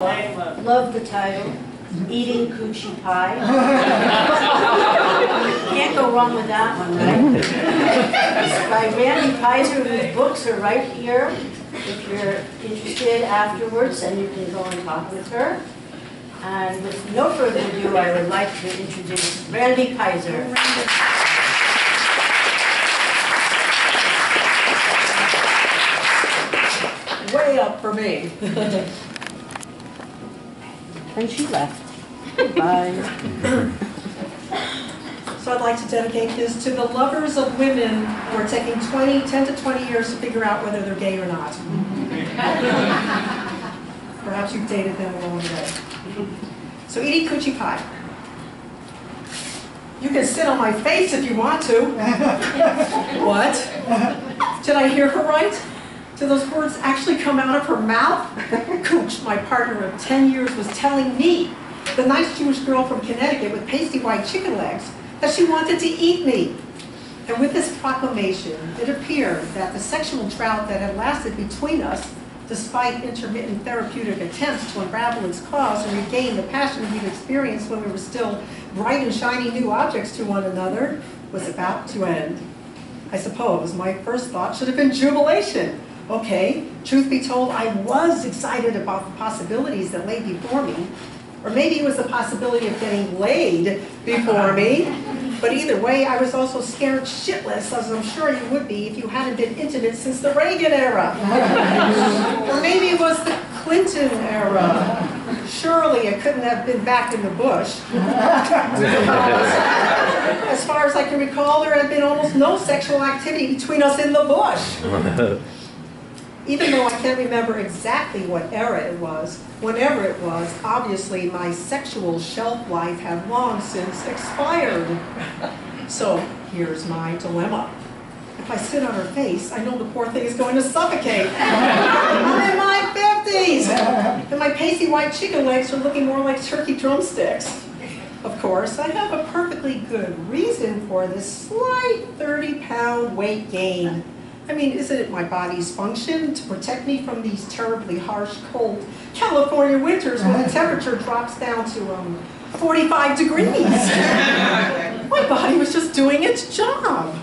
I love the title, Eating Coochie Pie. Can't go wrong with that one, right? It's by Randy Peyser, whose books are right here. If you're interested afterwards, then you can go and talk with her. And with no further ado, I would like to introduce Randy Peyser. Way up for me. And she left. Bye. So I'd like to dedicate this to the lovers of women who are taking 10 to 20 years to figure out whether they're gay or not. Perhaps you've dated them along the way. So eating coochie pie. You can sit on my face if you want to. What? Did I hear her right? Did those words actually come out of her mouth? Cooch, my partner of 10 years, was telling me, the nice Jewish girl from Connecticut with pasty white chicken legs, that she wanted to eat me. And with this proclamation, it appeared that the sexual drought that had lasted between us, despite intermittent therapeutic attempts to unravel its cause and regain the passion we'd experienced when we were still bright and shiny new objects to one another, was about to end. I suppose my first thought should have been jubilation. Okay, truth be told, I was excited about the possibilities that lay before me. Or maybe it was the possibility of getting laid before me. But either way, I was also scared shitless, as I'm sure you would be if you hadn't been intimate since the Reagan era. Or maybe it was the Clinton era. Surely it couldn't have been back in the bush. As far as I can recall, there had been almost no sexual activity between us in the bush. Even though I can't remember exactly what era it was, whenever it was, obviously my sexual shelf life had long since expired. So here's my dilemma. If I sit on her face, I know the poor thing is going to suffocate. I'm in my 50s, and my pasty white chicken legs are looking more like turkey drumsticks. Of course, I have a perfectly good reason for this slight 30-pound weight gain. I mean, isn't it my body's function to protect me from these terribly harsh, cold California winters when the temperature drops down to 45 degrees? My body was just doing its job.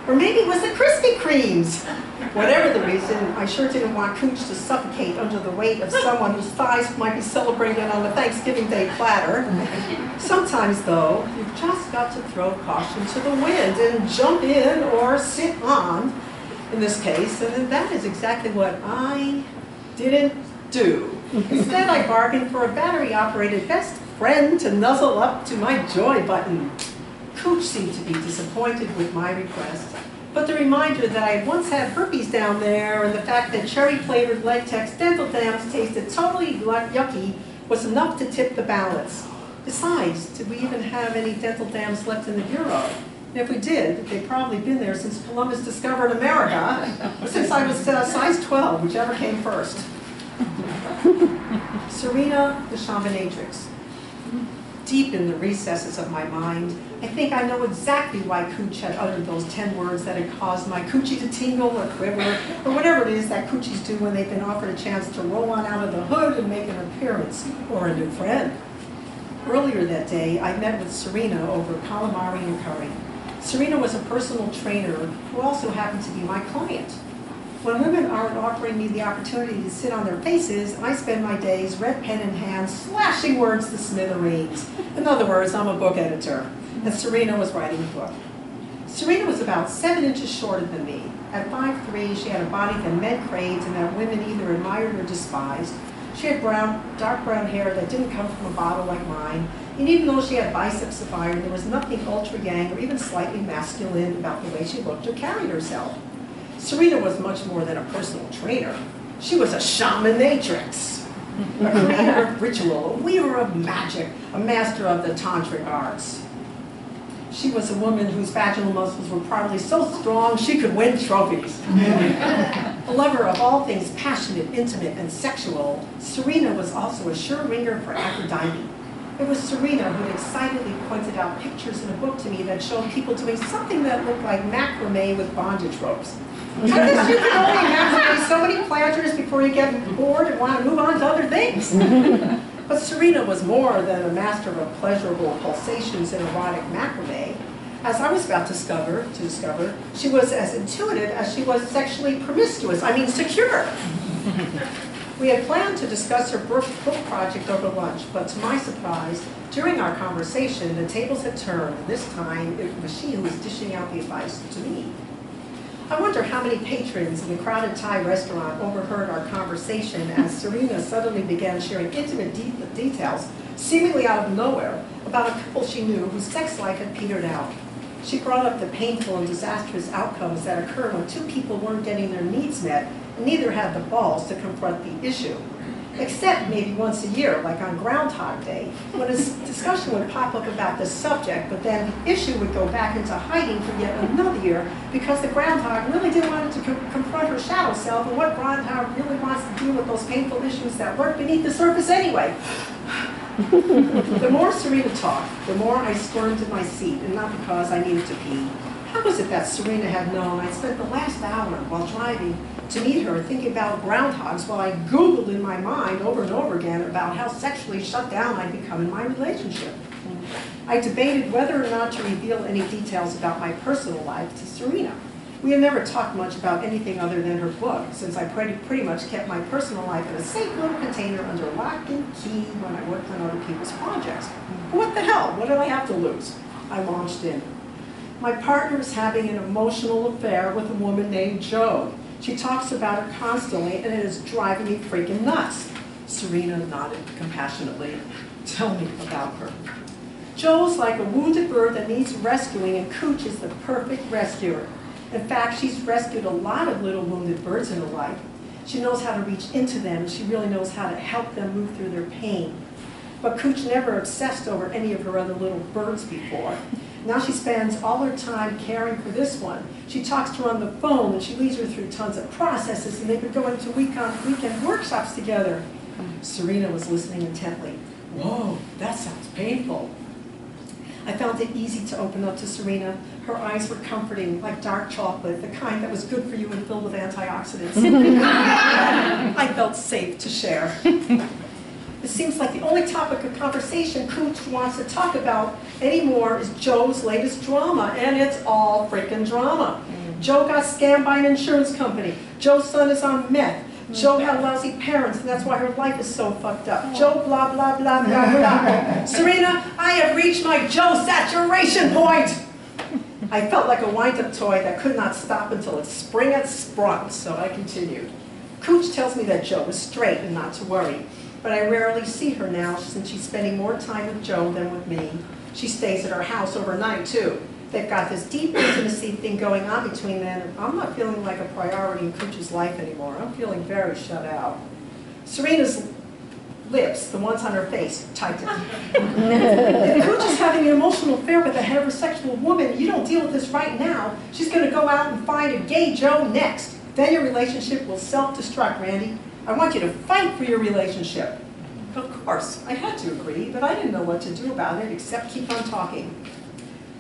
Or maybe it was the Krispy Kremes. Whatever the reason, I sure didn't want Cooch to suffocate under the weight of someone whose thighs might be celebrated on a Thanksgiving Day platter. Sometimes, though, you've just got to throw caution to the wind and jump in or sit on, in this case, and that is exactly what I didn't do. Instead, I bargained for a battery-operated best friend to nuzzle up to my joy button. Cooch seemed to be disappointed with my request, but the reminder that I had once had herpes down there and the fact that cherry-flavored latex dental dams tasted totally yucky was enough to tip the balance. Besides, did we even have any dental dams left in the bureau? And if we did, they'd probably been there since Columbus discovered America, or since I was size 12, whichever came first. Serena the Shambanatrix. Deep in the recesses of my mind, I think I know exactly why Cooch had uttered those 10 words that had caused my coochie to tingle or quiver, or whatever it is that coochies do when they've been offered a chance to roll on out of the hood and make an appearance, or a new friend. Earlier that day, I met with Serena over calamari and curry. Serena was a personal trainer who also happened to be my client. When women aren't offering me the opportunity to sit on their faces, I spend my days, red pen in hand, slashing words to smithereens. In other words, I'm a book editor, and Serena was writing a book. Serena was about 7 inches shorter than me. At 5'3", she had a body that men craved and that women either admired or despised. She had dark brown hair that didn't come from a bottle like mine, and even though she had biceps of iron, there was nothing ultra-yang or even slightly masculine about the way she looked or carried herself. Serena was much more than a personal trainer. She was a shamanatrix, a creator of ritual, a weaver of magic, a master of the tantric arts. She was a woman whose vaginal muscles were probably so strong she could win trophies. A lover of all things passionate, intimate, and sexual, Serena was also a sure ringer for Aphrodite. It was Serena who had excitedly pointed out pictures in a book to me that showed people doing something that looked like macrame with bondage ropes. I guess you can only macrame so many planters before you get bored and want to move on to other things. But Serena was more than a master of pleasurable pulsations in erotic macrame. As I was about to discover, she was as intuitive as she was sexually promiscuous, secure. We had planned to discuss her book project over lunch, but to my surprise, during our conversation, the tables had turned, and this time it was she who was dishing out the advice to me. I wonder how many patrons in the crowded Thai restaurant overheard our conversation as Serena suddenly began sharing intimate details, seemingly out of nowhere, about a couple she knew whose sex life had petered out. She brought up the painful and disastrous outcomes that occurred when two people weren't getting their needs met, and neither had the balls to confront the issue. Except maybe once a year, like on Groundhog Day, when a discussion would pop up about this subject, but then the issue would go back into hiding for yet another year because the groundhog really didn't want to confront her shadow self and what groundhog really wants to do with those painful issues that lurk beneath the surface anyway. The more Serena talked, the more I squirmed in my seat, and not because I needed to pee. How was it that Serena had known I'd spent the last hour while driving to meet her thinking about groundhogs while I Googled in my mind over and over again about how sexually shut down I'd become in my relationship? I debated whether or not to reveal any details about my personal life to Serena. We had never talked much about anything other than her book, since I pretty much kept my personal life in a safe little container under lock and key when I worked on other people's projects. But what the hell? What did I have to lose? I launched in. My partner is having an emotional affair with a woman named Jo. She talks about her constantly, and it is driving me freaking nuts. Serena nodded compassionately. Tell me about her. Jo's like a wounded bird that needs rescuing, and Cooch is the perfect rescuer. In fact, she's rescued a lot of little wounded birds in her life. She knows how to reach into them, and she really knows how to help them move through their pain. But Cooch never obsessed over any of her other little birds before. Now she spends all her time caring for this one. She talks to her on the phone, and she leads her through tons of processes, and they've been going to weekend workshops together. Serena was listening intently. Whoa, that sounds painful. I found it easy to open up to Serena. Her eyes were comforting, like dark chocolate, the kind that was good for you and filled with antioxidants. I felt safe to share. It seems like the only topic of conversation Cooch wants to talk about anymore is Jo's latest drama, and it's all freaking drama. Jo got scammed by an insurance company. Jo's son is on meth. Jo had lousy parents, and that's why her life is so fucked up. Jo blah, blah, blah, blah, blah. Serena, I have reached my Jo saturation point. I felt like a wind-up toy that could not stop until its spring had sprung, so I continued. Cooch tells me that Jo is straight and not to worry, but I rarely see her now since she's spending more time with Jo than with me. She stays at our house overnight, too. They've got this deep intimacy thing going on between them, and I'm not feeling like a priority in Cooch's life anymore. I'm feeling very shut out. Serena's lips, the ones on her face, tighten. If Cooch is having an emotional affair with a heterosexual woman, you don't deal with this right now, she's going to go out and find a gay Jo next. Then your relationship will self-destruct, Randy. I want you to fight for your relationship. Of course, I had to agree, but I didn't know what to do about it except keep on talking.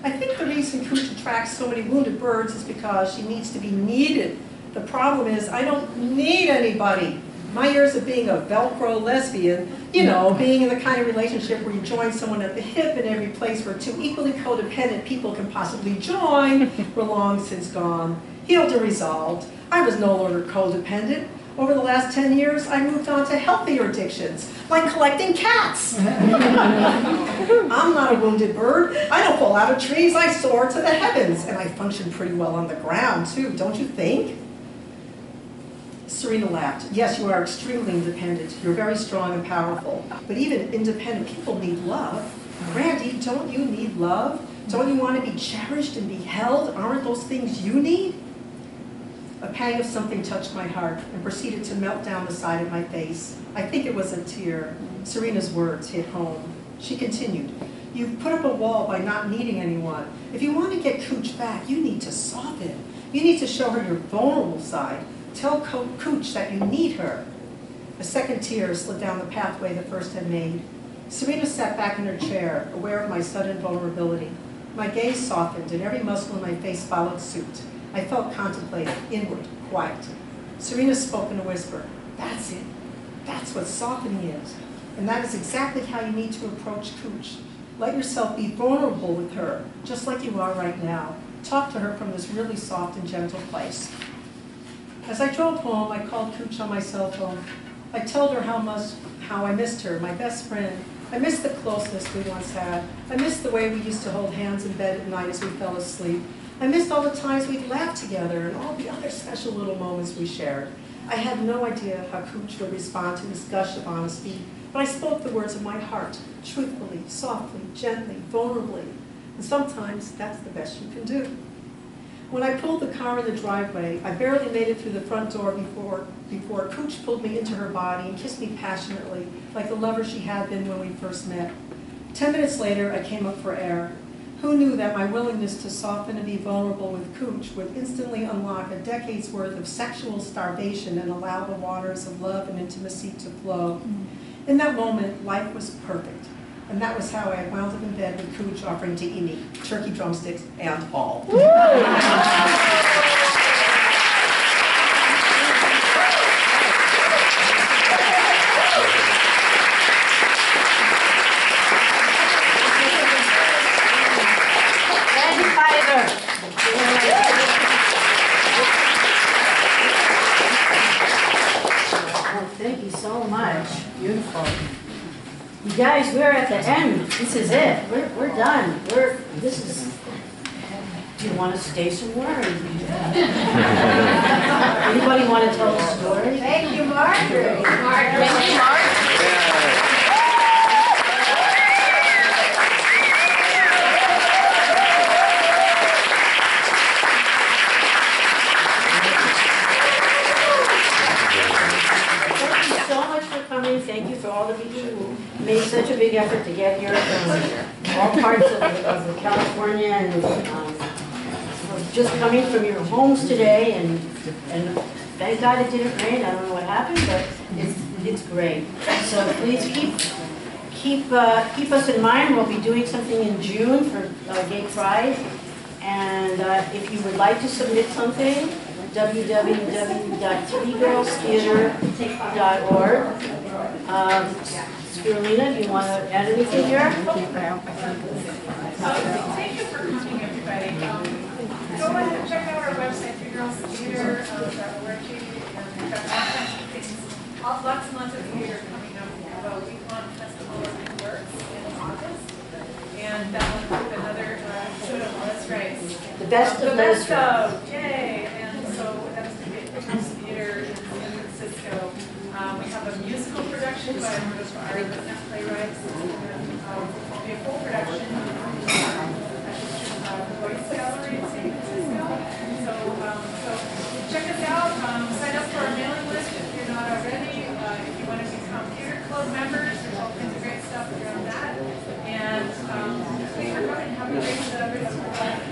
I think the reason Cooch attracts so many wounded birds is because she needs to be needed. The problem is, I don't need anybody. My years of being a Velcro lesbian, you know, being in the kind of relationship where you join someone at the hip in every place where two equally codependent people can possibly join, were long since gone. Healed and resolved. I was no longer codependent. Over the last 10 years, I moved on to healthier addictions, like collecting cats. I'm not a wounded bird. I don't fall out of trees, I soar to the heavens. And I function pretty well on the ground, too, don't you think? Serena laughed. Yes, you are extremely independent. You're very strong and powerful. But even independent people need love. Randy, don't you need love? Don't you want to be cherished and be held? Aren't those things you need? A pang of something touched my heart and proceeded to melt down the side of my face. I think it was a tear. Serena's words hit home. She continued, you've put up a wall by not needing anyone. If you want to get Cooch back, you need to soften. You need to show her your vulnerable side. Tell Cooch that you need her. A second tear slid down the pathway the first had made. Serena sat back in her chair, aware of my sudden vulnerability. My gaze softened, and every muscle in my face followed suit. I felt contemplative, inward, quiet. Serena spoke in a whisper. That's it. That's what softening is. And that is exactly how you need to approach Cooch. Let yourself be vulnerable with her, just like you are right now. Talk to her from this really soft and gentle place. As I drove home, I called Cooch on my cell phone. I told her how I missed her, my best friend. I missed the closeness we once had. I missed the way we used to hold hands in bed at night as we fell asleep. I missed all the times we'd laughed together and all the other special little moments we shared. I had no idea how Cooch would respond to this gush of honesty, but I spoke the words of my heart, truthfully, softly, gently, vulnerably. And sometimes that's the best you can do. When I pulled the car in the driveway, I barely made it through the front door before Cooch pulled me into her body and kissed me passionately, like the lover she had been when we first met. 10 minutes later, I came up for air. Who knew that my willingness to soften and be vulnerable with Cooch would instantly unlock a decade's worth of sexual starvation and allow the waters of love and intimacy to flow? In that moment, life was perfect. And that was how I wound up in bed with Cooch offering to eat me, turkey drumsticks and all. Randy Peyser. Oh, thank you so much. Beautiful. You guys, we're at the end. This is it. We're done. This is. Do you want to stay somewhere? Anybody want to tell a story? Thank you, Margaret. Thank you, Thank you for all the people who made such a big effort to get here from all parts of California and just coming from your homes today. And thank God it didn't rain. I don't know what happened, but it's great. So please keep us in mind. We'll be doing something in June for Gay Pride. And if you would like to submit something, www.3girlstheater.org. Spirulina, do you want to add anything here? Thank you for coming, everybody. Go ahead and check out our website, 3girlstheater.org. We've got all kinds of things, lots and lots of theater coming up. We have a week-long festival of new works in August, and that will include another show of Let's Race. The best of Let's Race. Yay! And so that's going to be at 3 Girls Theater in San Francisco. We have a musical production by one of our playwrights, and a full production at the Voice Gallery in San Francisco. So check us out. Sign up for our mailing list if you're not already. If you want to become theater club members, there's all kinds of great stuff around that. And thanks for coming. Have a great rest of the